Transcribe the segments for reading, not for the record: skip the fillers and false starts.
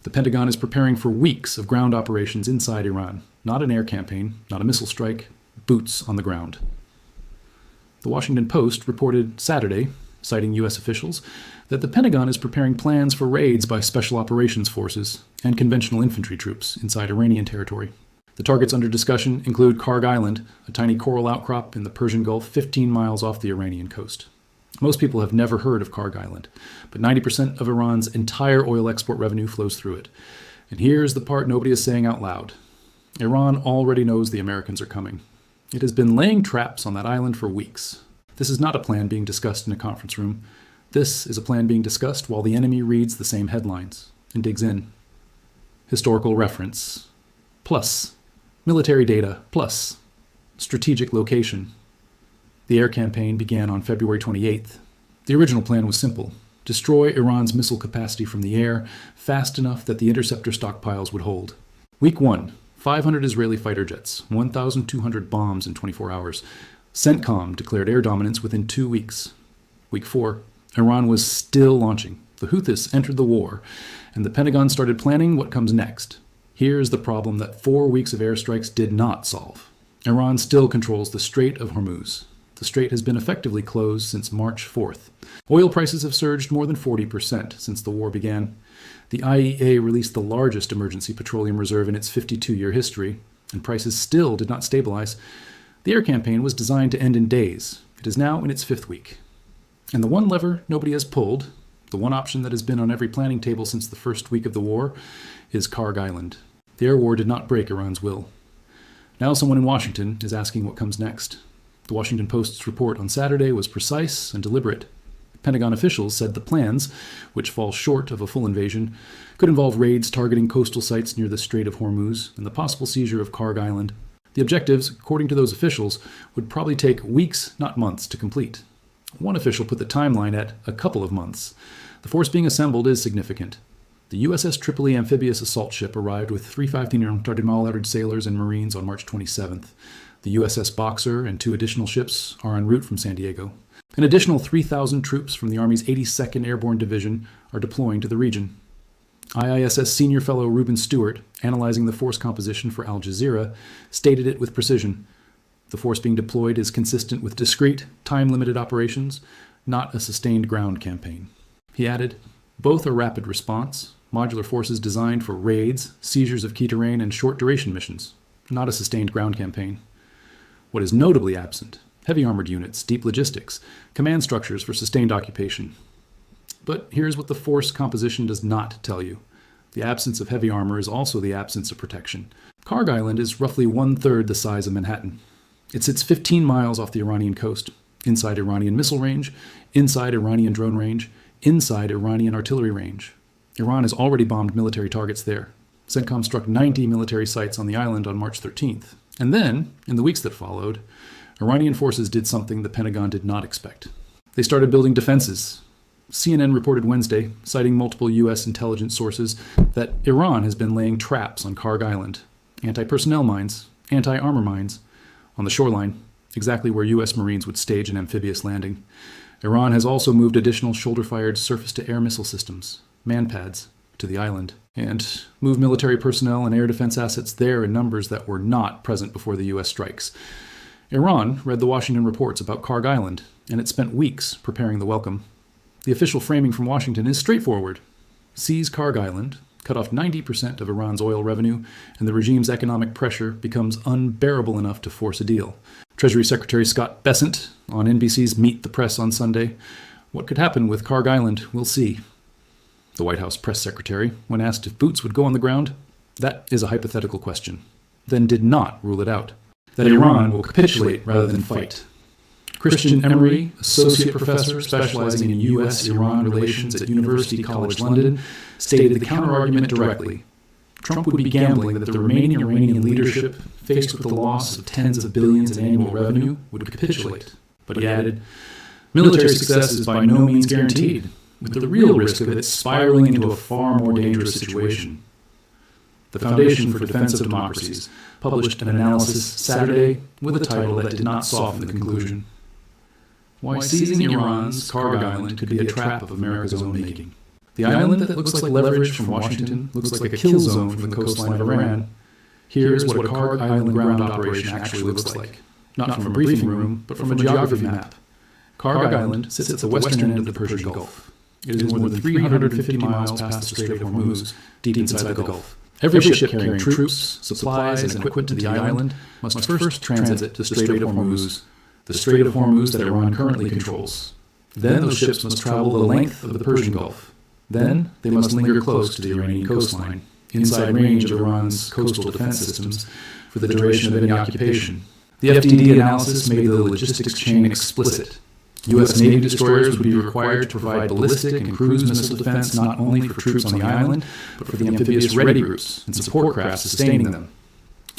The Pentagon is preparing for weeks of ground operations inside Iran. Not an air campaign, not a missile strike, boots on the ground. The Washington Post reported Saturday, citing U.S. officials, that the Pentagon is preparing plans for raids by special operations forces and conventional infantry troops inside Iranian territory. The targets under discussion include Kharg Island, a tiny coral outcrop in the Persian Gulf 15 miles off the Iranian coast. Most people have never heard of Kharg Island, but 90% of Iran's entire oil export revenue flows through it. And here's the part nobody is saying out loud. Iran already knows the Americans are coming. It has been laying traps on that island for weeks. This is not a plan being discussed in a conference room. This is a plan being discussed while the enemy reads the same headlines and digs in. Historical reference, plus military data, plus strategic location. The air campaign began on February 28th. The original plan was simple: destroy Iran's missile capacity from the air fast enough that the interceptor stockpiles would hold. Week 1, 500 Israeli fighter jets, 1,200 bombs in 24 hours. CENTCOM declared air dominance within 2 weeks. Week 4, Iran was still launching. The Houthis entered the war, and the Pentagon started planning what comes next. Here's the problem that 4 weeks of airstrikes did not solve. Iran still controls the Strait of Hormuz. The strait has been effectively closed since March 4th. Oil prices have surged more than 40% since the war began. The IEA released the largest emergency petroleum reserve in its 52-year history, and prices still did not stabilize. The air campaign was designed to end in days. It is now in its 5th week. And the one lever nobody has pulled, the one option that has been on every planning table since the first week of the war, is Kharg Island. The air war did not break Iran's will. Now someone in Washington is asking what comes next. The Washington Post's report on Saturday was precise and deliberate. Pentagon officials said the plans, which fall short of a full invasion, could involve raids targeting coastal sites near the Strait of Hormuz and the possible seizure of Kharg Island. The objectives, according to those officials, would probably take weeks, not months, to complete. One official put the timeline at a couple of months. The force being assembled is significant. The USS Tripoli amphibious assault ship arrived with 350 sailors and Marines on March 27th. The USS Boxer and 2 additional ships are en route from San Diego. An additional 3,000 troops from the Army's 82nd Airborne Division are deploying to the region. IISS senior fellow Reuben Stewart, analyzing the force composition for Al Jazeera, stated it with precision. The force being deployed is consistent with discrete, time-limited operations, not a sustained ground campaign. He added, both are rapid response, modular forces designed for raids, seizures of key terrain, and short-duration missions, not a sustained ground campaign. What is notably absent: heavy armored units, deep logistics, command structures for sustained occupation. But here's what the force composition does not tell you. The absence of heavy armor is also the absence of protection. Kharg Island is roughly 1/3 the size of Manhattan. It sits 15 miles off the Iranian coast, inside Iranian missile range, inside Iranian drone range, inside Iranian artillery range. Iran has already bombed military targets there. CENTCOM struck 90 military sites on the island on March 13th. And then, in the weeks that followed, Iranian forces did something the Pentagon did not expect. They started building defenses. CNN reported Wednesday, citing multiple U.S. intelligence sources, that Iran has been laying traps on Kharg Island, anti-personnel mines, anti-armor mines, on the shoreline, exactly where U.S. Marines would stage an amphibious landing. Iran has also moved additional shoulder-fired surface-to-air missile systems, MANPADs, to the island, and moved military personnel and air defense assets there in numbers that were not present before the U.S. strikes. Iran read the Washington reports about Kharg Island, and it spent weeks preparing the welcome. The official framing from Washington is straightforward. Seize Kharg Island, cut off 90% of Iran's oil revenue, and the regime's economic pressure becomes unbearable enough to force a deal. Treasury Secretary Scott Bessent on NBC's Meet the Press on Sunday. What could happen with Kharg Island, we'll see. The White House press secretary, when asked if boots would go on the ground, that is a hypothetical question, then did not rule it out. That Iran will capitulate rather than fight. Christian Emery, associate professor specializing in U.S.-Iran relations at University College London, stated the counterargument directly. Trump would be gambling that the remaining Iranian leadership, faced with the loss of tens of billions in annual revenue, would capitulate. But he added, military success is by no means guaranteed, with the real risk of it spiraling into a far more dangerous situation. The Foundation for Defense of Democracies published an analysis Saturday with a title that did not soften the conclusion. Why seizing Iran's Kharg Island could be a trap of America's own making. The island that looks like leverage from Washington looks like a kill zone from the coastline of Iran. Here's what a Kharg Island ground operation actually looks like. Not from a briefing room, but from a geography map. Kharg Island sits at the western end of the Persian Gulf. It is more than 350 miles past the Strait of Hormuz, deep inside the Gulf. Every ship carrying troops, supplies, and equipment to the island must first transit the Strait of Hormuz, the Strait of Hormuz that Iran currently controls. Then those ships must travel the length of the Persian Gulf. Then they must linger close to the Iranian coastline, inside range of Iran's coastal defense systems, for the duration of any occupation. The FDD analysis made the logistics chain explicit. U.S. Navy destroyers would be required to provide ballistic and cruise missile defense not only for troops on the island, but for the amphibious ready groups and support craft sustaining them.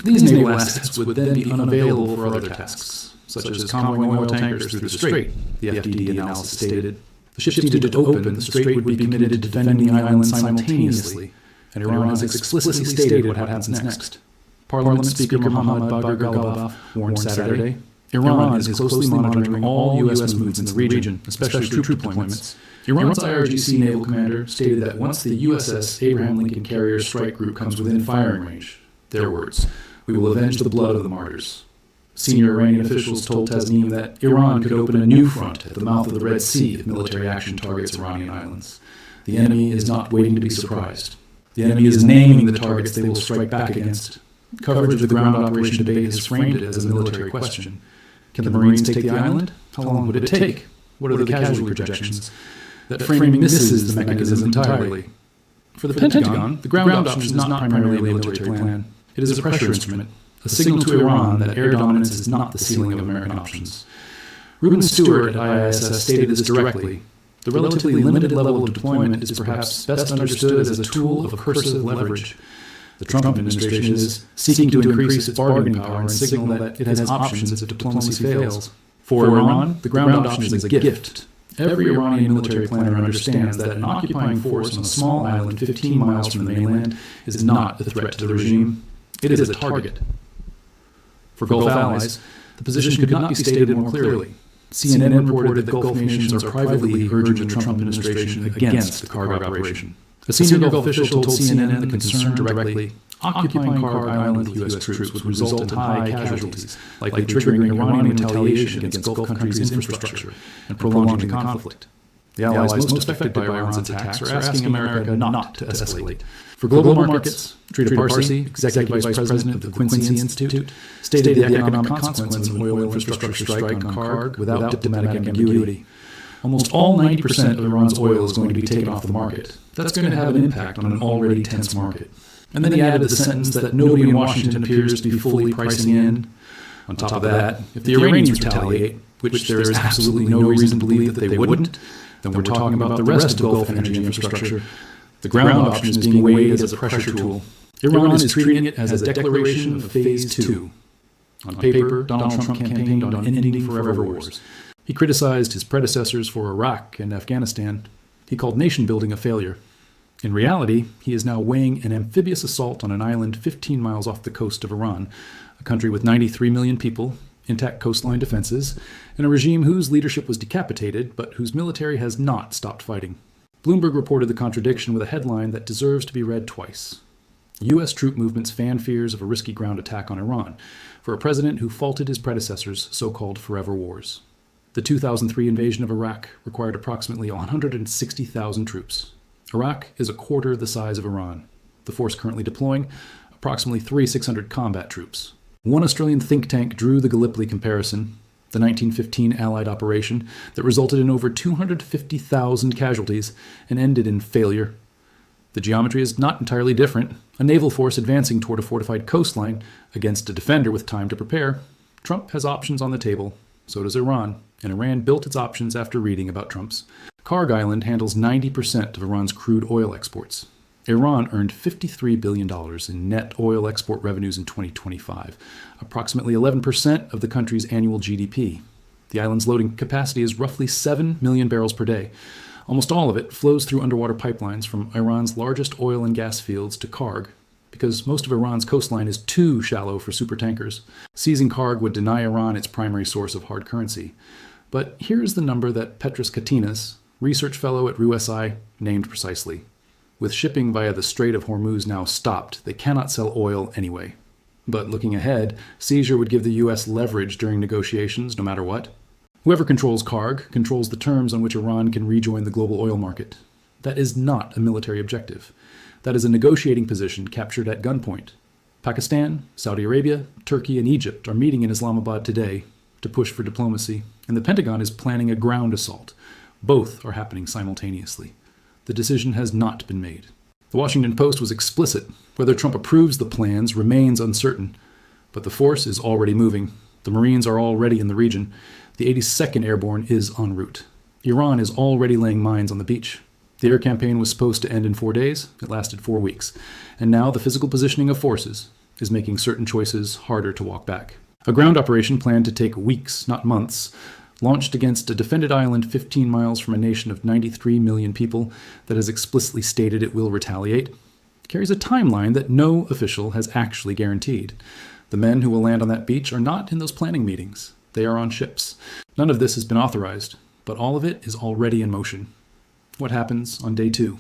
These naval assets would then be unavailable for other tasks, such as convoying oil tankers through the strait, the FDD analysis stated. The ships needed to open, the strait would be committed to defending the island simultaneously, and Iran has explicitly stated what happens next. Parliament Speaker Mohammad Bagher Ghalibaf warned Saturday, Iran is closely monitoring all U.S. movements in the region, especially troop deployments. Iran's IRGC naval commander stated that once the USS Abraham Lincoln Carrier strike group comes within firing range, their words, we will avenge the blood of the martyrs. Senior Iranian officials told Tasnim that Iran could open a new front at the mouth of the Red Sea if military action targets Iranian islands. The enemy is not waiting to be surprised. The enemy is naming the targets they will strike back against. Coverage of the ground operation debate has framed it as a military question. Can the Marines take the island? How long would it take? What are the casualty projections? That framing misses the mechanism entirely. For the Pentagon, the ground option is not primarily a military plan. It is a pressure instrument, a signal to Iran that air dominance is not the ceiling of American options. Reuben Stewart at IISS stated this directly. The relatively limited level of deployment is perhaps best understood as a tool of aversive leverage. The Trump administration is seeking to increase its bargaining power and signal that it has options if diplomacy fails. For Iran, the ground option is a gift. Every Iranian military planner understands that an occupying force on a small island 15 miles from the mainland is not a threat to the regime. It is a target. For Gulf allies, the position could not be stated more clearly. CNN reported that Gulf nations are privately urging the Trump administration against the Kharg operation. A senior Gulf official told CNN the concern directly, occupying Kharg Island with U.S. troops would result in high casualties, likely triggering Iranian retaliation against Gulf countries' infrastructure and prolonging the conflict. The allies most affected by Iran's attacks are asking America not to escalate. For global markets, Trita Parsi, Executive Vice President of the Quincy Institute, stated the economic consequences of an oil infrastructure strike on Kharg without diplomatic ambiguity. Almost all 90% of Iran's oil is going to be taken off the market. That's going to have an impact on an already tense market. And then he added the sentence that nobody in Washington appears to be fully pricing in. On top of that, if the Iranians retaliate, which there is absolutely no reason to believe that they wouldn't, then we're talking about the rest of Gulf energy infrastructure. The ground option is being weighed as a pressure tool. Iran is treating it as a declaration of Phase 2. On paper, Donald Trump campaigned on ending forever wars. He criticized his predecessors for Iraq and Afghanistan. He called nation-building a failure. In reality, he is now weighing an amphibious assault on an island 15 miles off the coast of Iran, a country with 93 million people, intact coastline defenses, and a regime whose leadership was decapitated, but whose military has not stopped fighting. Bloomberg reported the contradiction with a headline that deserves to be read twice. U.S. troop movements fan fears of a risky ground attack on Iran for a president who faulted his predecessors' so-called forever wars. The 2003 invasion of Iraq required approximately 160,000 troops. Iraq is a quarter the size of Iran. The force currently deploying approximately 3,600 combat troops. One Australian think tank drew the Gallipoli comparison, the 1915 Allied operation that resulted in over 250,000 casualties and ended in failure. The geometry is not entirely different. A naval force advancing toward a fortified coastline against a defender with time to prepare. Trump has options on the table. So does Iran, and Iran built its options after reading about Trump's. Kharg Island handles 90% of Iran's crude oil exports. Iran earned $53 billion in net oil export revenues in 2025, approximately 11% of the country's annual GDP. The island's loading capacity is roughly 7 million barrels per day. Almost all of it flows through underwater pipelines from Iran's largest oil and gas fields to Kharg, because most of Iran's coastline is too shallow for supertankers. Seizing Kharg would deny Iran its primary source of hard currency. But here's the number that Petros Katinas, research fellow at RUSI, named precisely. With shipping via the Strait of Hormuz now stopped, they cannot sell oil anyway. But looking ahead, seizure would give the US leverage during negotiations no matter what. Whoever controls Kharg controls the terms on which Iran can rejoin the global oil market. That is not a military objective. That is a negotiating position captured at gunpoint. Pakistan, Saudi Arabia, Turkey, and Egypt are meeting in Islamabad today to push for diplomacy, and the Pentagon is planning a ground assault. Both are happening simultaneously. The decision has not been made. The Washington Post was explicit. Whether Trump approves the plans remains uncertain, but the force is already moving. The Marines are already in the region. The 82nd Airborne is en route. Iran is already laying mines on the beach. The air campaign was supposed to end in 4 days. It lasted 4 weeks. And now the physical positioning of forces is making certain choices harder to walk back. A ground operation planned to take weeks, not months, launched against a defended island 15 miles from a nation of 93 million people that has explicitly stated it will retaliate, carries a timeline that no official has actually guaranteed. The men who will land on that beach are not in those planning meetings. They are on ships. None of this has been authorized, but all of it is already in motion. What happens on day 2?